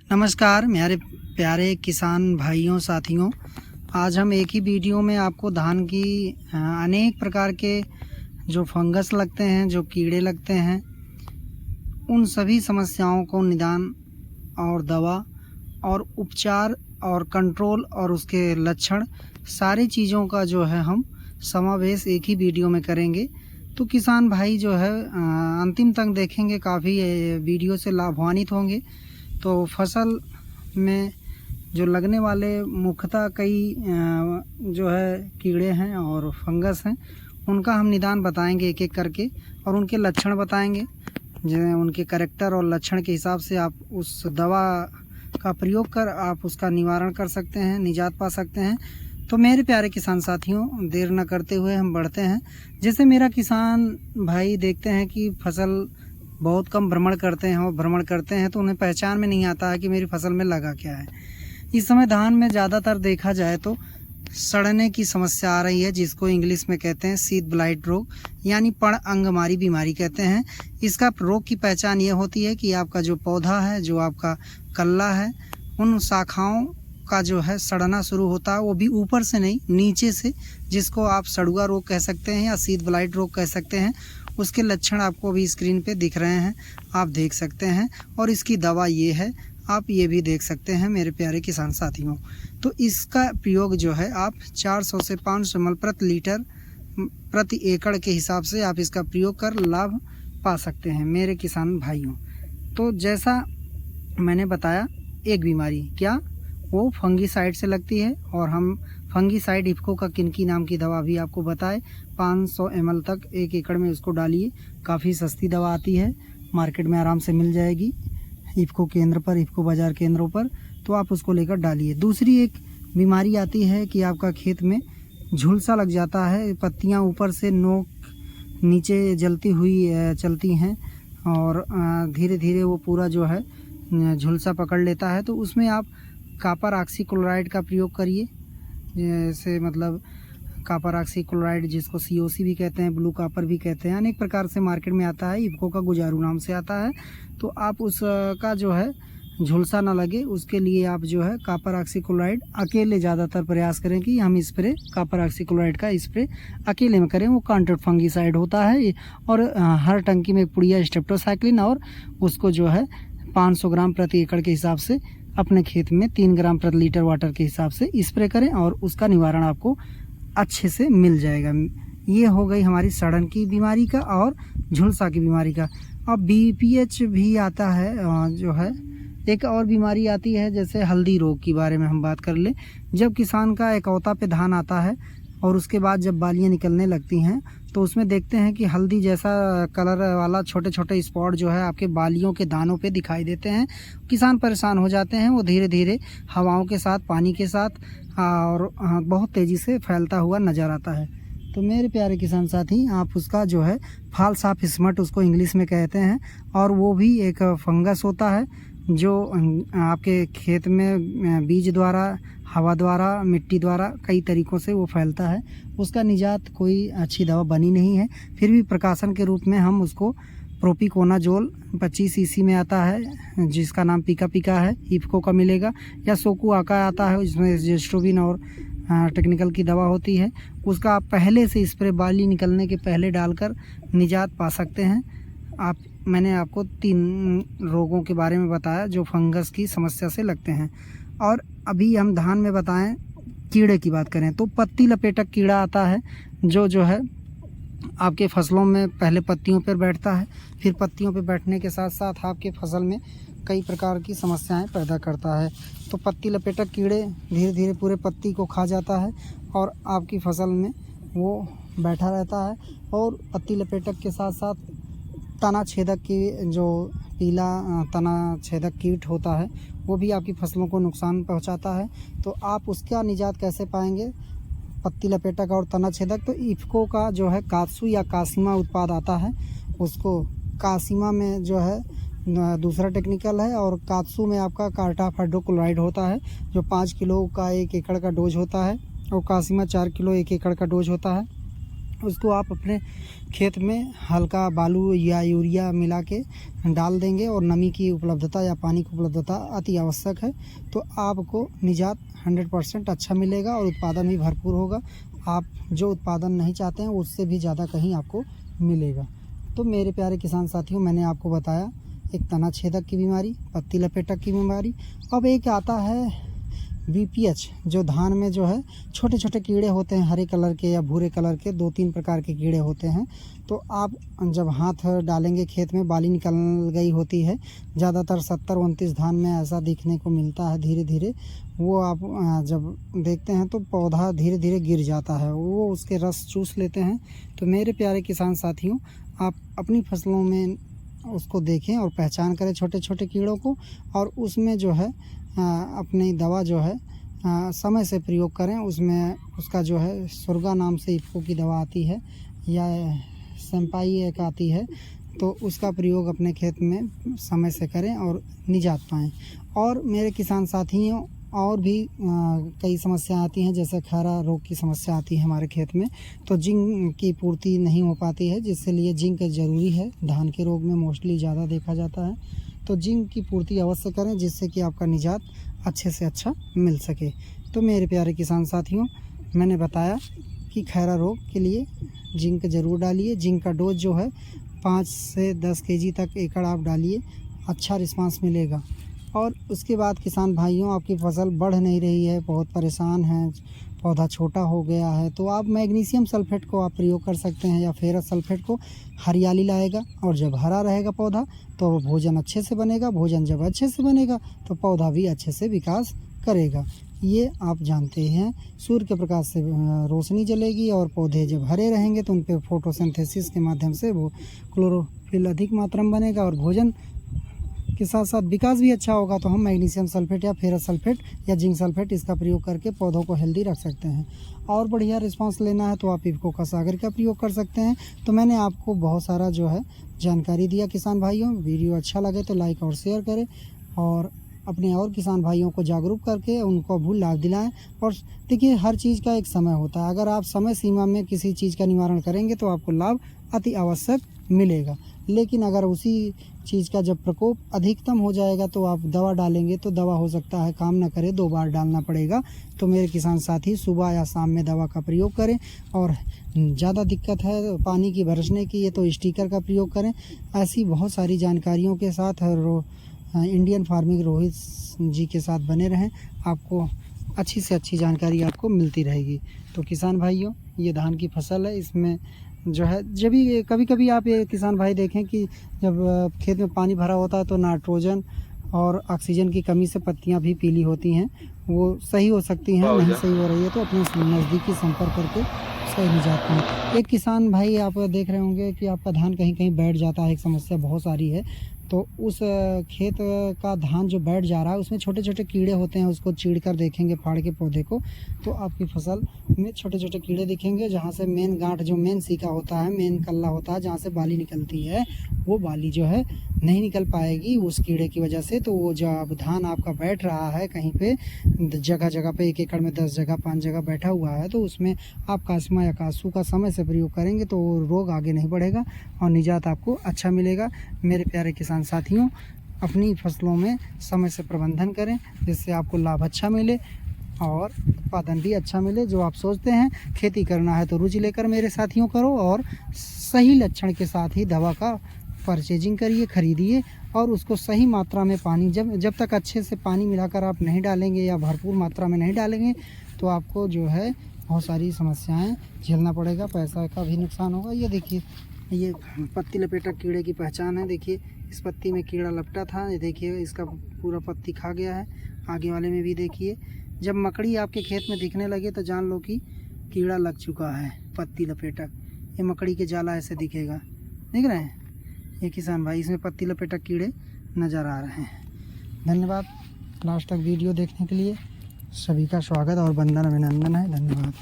नमस्कार मेरे प्यारे किसान भाइयों साथियों। आज हम एक ही वीडियो में आपको धान की अनेक प्रकार के जो फंगस लगते हैं, जो कीड़े लगते हैं, उन सभी समस्याओं को निदान और दवा और उपचार और कंट्रोल और उसके लक्षण सारी चीज़ों का जो है हम समावेश एक ही वीडियो में करेंगे। तो किसान भाई जो है अंतिम तक देखेंगे, काफ़ी वीडियो से लाभान्वित होंगे। तो फसल में जो लगने वाले मुख्यतः कई जो है कीड़े हैं और फंगस हैं, उनका हम निदान बताएंगे एक एक करके और उनके लक्षण बताएंगे। जो उनके कैरेक्टर और लक्षण के हिसाब से आप उस दवा का प्रयोग कर आप उसका निवारण कर सकते हैं, निजात पा सकते हैं। तो मेरे प्यारे किसान साथियों, देर न करते हुए हम बढ़ते हैं। जैसे मेरा किसान भाई देखते हैं कि फसल बहुत कम भ्रमण करते हैं और भ्रमण करते हैं तो उन्हें पहचान में नहीं आता है कि मेरी फसल में लगा क्या है। इस समय धान में ज़्यादातर देखा जाए तो सड़ने की समस्या आ रही है, जिसको इंग्लिश में कहते हैं सीड ब्लाइट रोग, यानी पण अंगमारी बीमारी कहते हैं। इसका रोग की पहचान ये होती है कि आपका जो पौधा है, जो आपका कल्ला है, उन शाखाओं का जो है सड़ना शुरू होता है, वो भी ऊपर से नहीं नीचे से, जिसको आप सड़ुआ रोग कह सकते हैं या सीड ब्लाइट रोग कह सकते हैं। उसके लक्षण आपको अभी स्क्रीन पे दिख रहे हैं, आप देख सकते हैं, और इसकी दवा ये है, आप ये भी देख सकते हैं मेरे प्यारे किसान साथियों। तो इसका प्रयोग जो है आप 400 से 500 ml प्रति लीटर प्रति एकड़ के हिसाब से आप इसका प्रयोग कर लाभ पा सकते हैं मेरे किसान भाइयों। तो जैसा मैंने बताया, एक बीमारी क्या वो फंगीसाइड से लगती है, और हम फंगीसाइड इफ्को का किनकी नाम की दवा भी आपको बताए। 500 ml तक एक एकड़ में उसको डालिए। काफ़ी सस्ती दवा आती है, मार्केट में आराम से मिल जाएगी इफ्को केंद्र पर, इफ्को बाज़ार केंद्रों पर, तो आप उसको लेकर डालिए। दूसरी एक बीमारी आती है कि आपका खेत में झुलसा लग जाता है, पत्तियां ऊपर से नोक नीचे जलती हुई चलती हैं और धीरे धीरे वो पूरा जो है झुलसा पकड़ लेता है। तो उसमें आप कॉपर ऑक्सीक्लोराइड का प्रयोग करिए। जैसे मतलब कॉपर ऑक्सीक्लोराइड, जिसको COC भी कहते हैं, ब्लू कॉपर भी कहते हैं, अनेक प्रकार से मार्केट में आता है, इफ्को का गुजारू नाम से आता है। तो आप उसका जो है झुलसा ना लगे, उसके लिए आप जो है कॉपर ऑक्सीक्लोराइड अकेले ज़्यादातर प्रयास करें कि हम स्प्रे कॉपर ऑक्सीक्लोराइड का स्प्रे अकेले में करें। वो कांटेड फंगीसाइड होता है और हर टंकी में एक पुड़िया स्ट्रेप्टोसाइक्लिन, और उसको जो है 500 ग्राम प्रति एकड़ के हिसाब से अपने खेत में 3 ग्राम प्रति लीटर वाटर के हिसाब से स्प्रे करें और उसका निवारण आपको अच्छे से मिल जाएगा। ये हो गई हमारी सड़न की बीमारी का और झुलसा की बीमारी का। अब BPH भी आता है जो है। एक और बीमारी आती है जैसे हल्दी रोग के बारे में हम बात कर ले। जब किसान का एकौता पे धान आता है और उसके बाद जब बालियाँ निकलने लगती हैं तो उसमें देखते हैं कि हल्दी जैसा कलर वाला छोटे छोटे स्पॉट जो है आपके बालियों के दानों पे दिखाई देते हैं। किसान परेशान हो जाते हैं। वो धीरे धीरे हवाओं के साथ, पानी के साथ और बहुत तेज़ी से फैलता हुआ नज़र आता है। तो मेरे प्यारे किसान साथी, आप उसका जो है फॉल्स ऑफ स्मट उसको इंग्लिश में कहते हैं, और वो भी एक फंगस होता है जो आपके खेत में बीज द्वारा, हवा द्वारा, मिट्टी द्वारा कई तरीक़ों से वो फैलता है। उसका निजात कोई अच्छी दवा बनी नहीं है। फिर भी प्रकाशन के रूप में हम उसको प्रोपिकोनाजोल 25 cc में आता है, जिसका नाम पीका पीका है, इफ्को का मिलेगा, या सोकू आका आता है, जिसमें जेस्ट्रोबिन और टेक्निकल की दवा होती है। उसका आप पहले से स्प्रे बाली निकलने के पहले डालकर निजात पा सकते हैं। मैंने आपको 3 रोगों के बारे में बताया जो फंगस की समस्या से लगते हैं। और अभी हम धान में बताएं, कीड़े की बात करें तो पत्ती लपेटक कीड़ा आता है, जो है आपके फसलों में पहले पत्तियों पर बैठता है, फिर पत्तियों पर बैठने के साथ साथ आपके फसल में कई प्रकार की समस्याएं पैदा करता है। तो पत्ती लपेटक कीड़े धीरे धीरे पूरे पत्ती को खा जाता है और आपकी फसल में वो बैठा रहता है। और पत्ती लपेटक के साथ साथ तना छेदक की, जो पीला तना छेदक कीट होता है, वो भी आपकी फसलों को नुकसान पहुंचाता है। तो आप उसका निजात कैसे पाएंगे, पत्ती लपेटक और तना छेदक? तो इफ्को का जो है कात्सु या कासीमा उत्पाद आता है, उसको कासीमा में जो है दूसरा टेक्निकल है, और कात्सु में आपका कार्टाफ हाइड्रोक्लोराइड होता है, जो 5 किलो का 1 एकड़ का डोज होता है, और कासीमा 4 किलो 1 एकड़ का डोज होता है। उसको आप अपने खेत में हल्का बालू या यूरिया मिला के डाल देंगे और नमी की उपलब्धता या पानी की उपलब्धता अति आवश्यक है, तो आपको निजात 100% अच्छा मिलेगा और उत्पादन भी भरपूर होगा। आप जो उत्पादन नहीं चाहते हैं उससे भी ज़्यादा कहीं आपको मिलेगा। तो मेरे प्यारे किसान साथियों, मैंने आपको बताया एक तना छेदक की बीमारी, पत्ती लपेटक की बीमारी। अब एक आता है BPH, जो धान में जो है छोटे छोटे कीड़े होते हैं, हरे कलर के या भूरे कलर के, 2-3 प्रकार के कीड़े होते हैं। तो आप जब हाथ डालेंगे खेत में, बाली निकल गई होती है, ज़्यादातर 70-29 धान में ऐसा देखने को मिलता है। धीरे धीरे वो आप जब देखते हैं तो पौधा धीरे धीरे गिर जाता है, वो उसके रस चूस लेते हैं। तो मेरे प्यारे किसान साथियों, आप अपनी फसलों में उसको देखें और पहचान करें छोटे छोटे कीड़ों को, और उसमें जो है अपनी दवा जो है समय से प्रयोग करें। उसमें उसका जो है सुरगा नाम से इफ़को की दवा आती है, या सैंपाई एक आती है, तो उसका प्रयोग अपने खेत में समय से करें और निजात पाएँ। और मेरे किसान साथियों, और भी कई समस्या आती हैं, जैसे खैरा रोग की समस्या आती है हमारे खेत में, तो जिंक की पूर्ति नहीं हो पाती है, जिससे लिए जिंक ज़रूरी है। धान के रोग में मोस्टली ज़्यादा देखा जाता है, तो जिंक की पूर्ति अवश्य करें, जिससे कि आपका निजात अच्छे से अच्छा मिल सके। तो मेरे प्यारे किसान साथियों, मैंने बताया कि खैरा रोग के लिए जिंक ज़रूर डालिए। जिंक का डोज जो है 5 से 10 kg तक एकड़ आप डालिए, अच्छा रिस्पांस मिलेगा। और उसके बाद किसान भाइयों, आपकी फसल बढ़ नहीं रही है, बहुत परेशान हैं, पौधा छोटा हो गया है, तो आप मैग्नीशियम सल्फेट को आप प्रयोग कर सकते हैं, या फेरस सल्फेट को। हरियाली लाएगा, और जब हरा रहेगा पौधा तो भोजन अच्छे से बनेगा। भोजन जब अच्छे से बनेगा तो पौधा भी अच्छे से विकास करेगा। ये आप जानते हैं, सूर्य के प्रकाश से रोशनी जलेगी, और पौधे जब हरे रहेंगे तो उन पर फोटोसिंथेसिस के माध्यम से वो क्लोरोफिल अधिक मात्रा में बनेगा, और भोजन के साथ साथ विकास भी अच्छा होगा। तो हम मैग्नीशियम सल्फेट या फेरस सल्फेट या जिंक सल्फेट इसका प्रयोग करके पौधों को हेल्दी रख सकते हैं। और बढ़िया रिस्पांस लेना है तो आप इफ़को का सागर का प्रयोग कर सकते हैं। तो मैंने आपको बहुत सारा जो है जानकारी दिया किसान भाइयों। वीडियो अच्छा लगे तो लाइक और शेयर करें, और अपने और किसान भाइयों को जागरूक करके उनको भी लाभ दिलाएं। और देखिए, हर चीज़ का एक समय होता है, अगर आप समय सीमा में किसी चीज़ का निवारण करेंगे तो आपको लाभ अति आवश्यक मिलेगा। लेकिन अगर उसी चीज़ का जब प्रकोप अधिकतम हो जाएगा तो आप दवा डालेंगे तो दवा हो सकता है काम न करे, 2 बार डालना पड़ेगा। तो मेरे किसान साथी, सुबह या शाम में दवा का प्रयोग करें। और ज़्यादा दिक्कत है पानी की बरसने की, ये तो स्टिकर का प्रयोग करें। ऐसी बहुत सारी जानकारियों के साथ इंडियन फार्मिंग रोहित जी के साथ बने रहें, आपको अच्छी से अच्छी जानकारी आपको मिलती रहेगी। तो किसान भाइयों, ये धान की फसल है, इसमें जो है जब भी कभी कभी आप ये किसान भाई देखें कि जब खेत में पानी भरा होता है तो नाइट्रोजन और ऑक्सीजन की कमी से पत्तियां भी पीली होती हैं, वो सही हो सकती हैं। नहीं सही हो रही है तो अपने नज़दीकी संपर्क करके सही निजात पाएं। एक किसान भाई आप देख रहे होंगे कि आपका धान कहीं कहीं बैठ जाता है, एक समस्या बहुत सारी है। तो उस खेत का धान जो बैठ जा रहा है उसमें छोटे छोटे कीड़े होते हैं, उसको चीड़ कर देखेंगे फाड़ के पौधे को, तो आपकी फसल में छोटे छोटे कीड़े दिखेंगे। जहाँ से मेन गांठ, जो मेन सीका होता है, मेन कल्ला होता है, जहाँ से बाली निकलती है, वो बाली जो है नहीं निकल पाएगी उस कीड़े की वजह से। तो वो जब धान आपका बैठ रहा है कहीं पे, जगह जगह पे, 1 एकड़ में 10 जगह 5 जगह बैठा हुआ है, तो उसमें आप कास्मा या कासू का समय से प्रयोग करेंगे तो रोग आगे नहीं बढ़ेगा और निजात आपको अच्छा मिलेगा। मेरे प्यारे किसान साथियों, अपनी फसलों में समय से प्रबंधन करें, जिससे आपको लाभ अच्छा मिले और उत्पादन भी अच्छा मिले। जो आप सोचते हैं खेती करना है तो रुचि लेकर मेरे साथियों करो, और सही लक्षण के साथ ही दवा का परचेजिंग करिए, खरीदिए, और उसको सही मात्रा में पानी, जब तक अच्छे से पानी मिलाकर आप नहीं डालेंगे या भरपूर मात्रा में नहीं डालेंगे तो आपको जो है बहुत सारी समस्याएं झेलना पड़ेगा, पैसा का भी नुकसान होगा। ये देखिए, ये पत्ती लपेटक कीड़े की पहचान है। देखिए, इस पत्ती में कीड़ा लपटा था, ये देखिए इसका पूरा पत्ती खा गया है। आगे वाले में भी देखिए, जब मकड़ी आपके खेत में दिखने लगे तो जान लो कि कीड़ा लग चुका है। पत्ती लपेटक, ये मकड़ी के जाला ऐसे दिखेगा, देख रहे हैं ये किसान भाई, इसमें पत्ती लपेटक कीड़े नज़र आ रहे हैं। धन्यवाद लास्ट तक वीडियो देखने के लिए। सभी का स्वागत और वंदन अभिनंदन है। धन्यवाद।